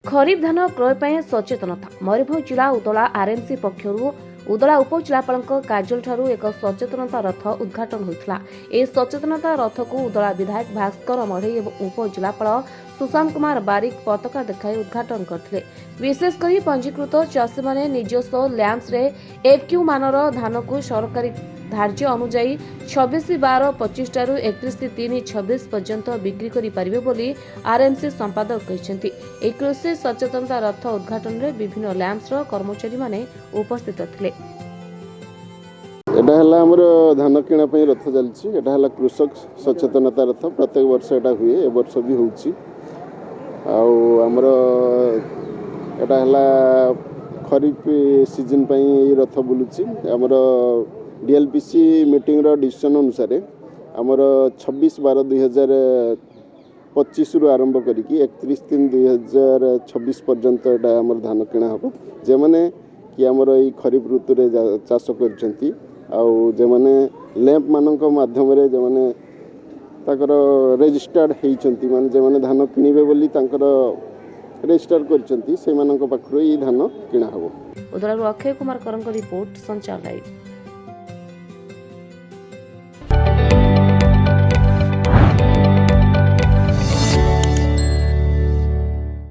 खरीफ धान क्रय ପାଇଁ सचेतनता मयूरभंज जिला उदला आरएमसी पक्षरु उदला उपजिलापाल कार्यालय एक सचेतनता रथ उद्घाटन होता। यह सचेतनता रथ को उदला विधायक भास्कर मढ़ई और उपजिलापाल सुशांत कुमार बारिक पताका देखाई उद्घाटन करते। विशेषकर पंजीकृत चाषी माने निजस्व लैंप्स रे एफक्यू मानर धान को सरकारी धार्य अनुजाई 26/12/25 ठारू 31/3/26 पर्यंत बिक्री करि परिबे बोली आरएमसी संपादक कहते। एक कृषि सचेतनता रथ उद्घाटन में विभिन्न लैंप्स कर्मचारी माने उपस्थित थिले। एटा हला हमर धान किणा पई रथ चलछि। एटा हला कृषक सचेतनता रथ प्रत्येक वर्ष एटा हुए ए वर्ष भी होछि। आ हमर एटा हला खरीफ सीजन पई रथ बुलुछि। हमर डीएलपीसी मीटिंग रो डिसीजन अनुसार हमर 26/12/2025 रु आरंभ करिकि 31/3/2026 पर्यंत एटा हमर धान किणा हबो। जे माने कि हमर ई खरीफ ऋतु रे चाष करछंती आ जे माने लैंप मानक माध्यम रे जे माने ताकर रजिस्टर्ड हेइछंती माने जे माने धान किनिबे बोली ताकर रजिस्टर करछंती से मानक पाखरो ई धान किणा हबो। उदलारु अक्षय कुमार करंक रिपोर्ट संचार लाइव।